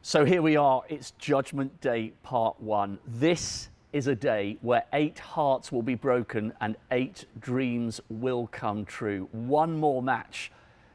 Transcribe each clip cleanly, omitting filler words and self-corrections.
So here we are, it's Judgment Day Part 1. This is a day where 8 hearts will be broken and 8 dreams will come true. One more match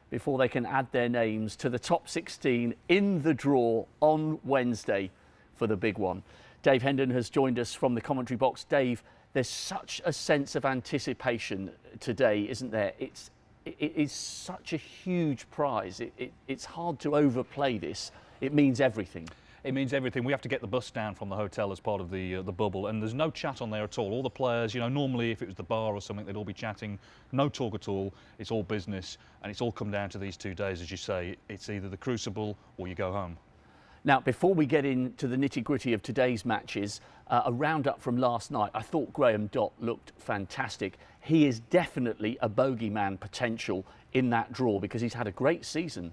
before they can add their names to the top 16 in the draw on Wednesday for the big one. Dave Hendon has joined us from the commentary box. Dave, there's such a sense of anticipation today, isn't there? It is such a huge prize. It's hard to overplay this. It means everything. It means everything. We have to get the bus down from the hotel as part of the bubble, and there's no chat on there at all. All the players, you know, normally if it was the bar or something, they'd all be chatting. No talk at all. It's all business, and it's all come down to these 2 days, as you say. It's either the Crucible or you go home. Now, before we get into the nitty-gritty of today's matches, a roundup from last night. I thought Dott looked fantastic. He is definitely a bogeyman potential in that draw because he's had a great season.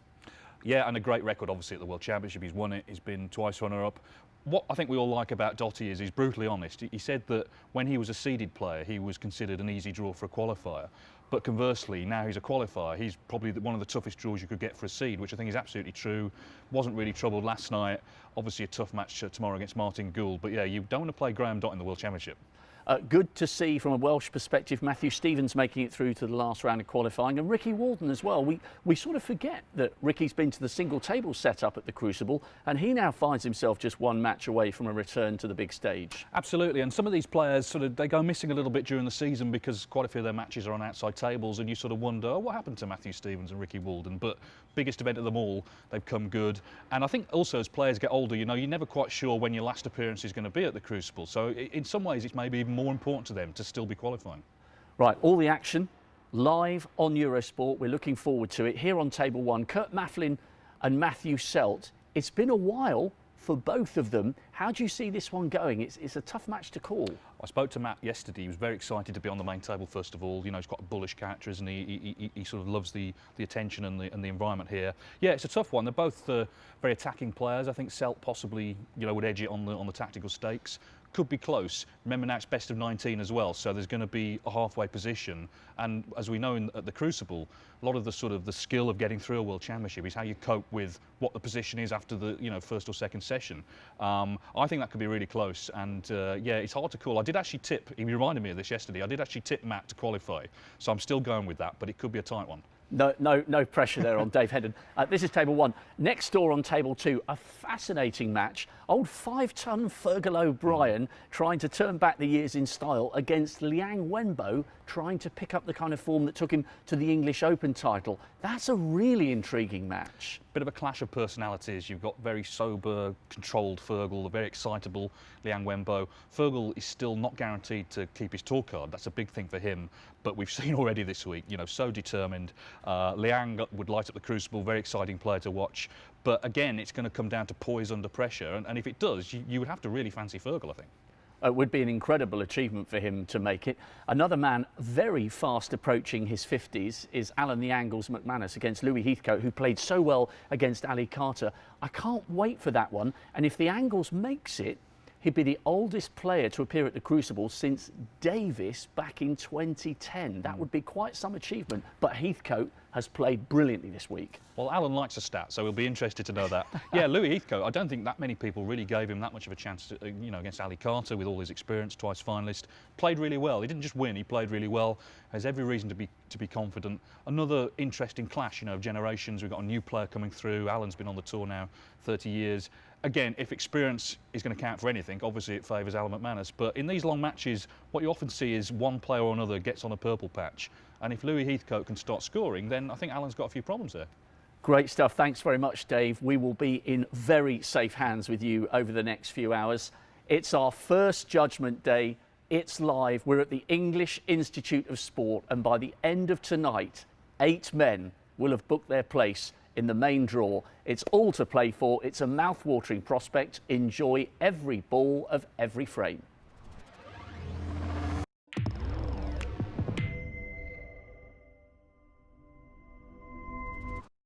Yeah, and a great record, obviously, at the World Championship. He's won it. He's been twice runner-up. What I think we all like about Dotty is he's brutally honest. He said that when he was a seeded player, he was considered an easy draw for a qualifier. But conversely, now he's a qualifier, he's probably one of the toughest draws you could get for a seed, which I think is absolutely true. Wasn't really troubled last night. Obviously a tough match tomorrow against Martin Gould. But yeah, you don't want to play Dott in the World Championship. Good to see from a Welsh perspective Matthew Stevens making it through to the last round of qualifying, and Ricky Warden as well. We sort of forget that Ricky's been to the single table setup at the Crucible, and he now finds himself just one match away from a return to the big stage. Absolutely, and some of these players they go missing a little bit during the season because quite a few of their matches are on outside tables, and you sort of wonder, oh, what happened to Matthew Stevens and Ricky Warden? But biggest event of them all, they've come good. And I think also as players get older, you know, you're never quite sure when your last appearance is going to be at the Crucible. So in some ways it's maybe even more important to them to still be qualifying. Right, all the action live on Eurosport. We're looking forward to it. Here on table 1, Kurt Maflin and Matthew Selt. It's been a while for both of them. How do you see this one going? It's a tough match to call. I spoke to Matt yesterday. He was very excited to be on the main table first of all. You know, he's got a bullish character, isn't he? He sort of loves the attention and the environment here. Yeah, it's a tough one. They're both very attacking players. I think Selt possibly, you know, would edge it on the tactical stakes. Could be close. Remember now it's best of 19 as well, so there's going to be a halfway position. And as we know at the Crucible, a lot of the skill of getting through a World Championship is how you cope with what the position is after the first or second session. I think that could be really close, and yeah, it's hard to call. I did actually tip. He reminded me of this yesterday. I did actually tip Matt to qualify, so I'm still going with that, but it could be a tight one. No pressure there on Dave Hendon. This is table 1. Next door on table 2, a fascinating match. Old 5-ton Fergal OBrien trying to turn back the years in style against Liang Wenbo trying to pick up the kind of form that took him to the English Open title. That's a really intriguing match. Bit of a clash of personalities. You've got very sober, controlled Fergal, very excitable Liang Wenbo. Fergal is still not guaranteed to keep his tour card. That's a big thing for him. But we've seen already this week, you know, so determined. Liang would light up the Crucible, very exciting player to watch. But again, it's going to come down to poise under pressure. And if it does, you would have to really fancy Fergal, I think. It would be an incredible achievement for him to make it. Another man very fast approaching his 50s is Alan the Angles McManus against Louis Heathcote, who played so well against Ali Carter. I can't wait for that one. And if the Angles makes it, he'd be the oldest player to appear at the Crucible since Davis back in 2010. That would be quite some achievement. But Heathcote has played brilliantly this week. Well, Alan likes a stat, so we'll be interested to know that. Yeah, Louis Heathcote, I don't think that many people really gave him that much of a chance to, against Ali Carter with all his experience, twice finalist. Played really well. He didn't just win, he played really well. Has every reason to be confident. Another interesting clash, of generations. We've got a new player coming through. Alan's been on the tour now 30 years. Again, if experience is going to count for anything, obviously it favours Alan McManus. But in these long matches, what you often see is one player or another gets on a purple patch. And if Louis Heathcote can start scoring, then I think Alan's got a few problems there. Great stuff. Thanks very much, Dave. We will be in very safe hands with you over the next few hours. It's our first Judgment Day. It's live. We're at the English Institute of Sport. And by the end of tonight, 8 men will have booked their place in the main draw. It's all to play for. It's a mouth-watering prospect. Enjoy every ball of every frame.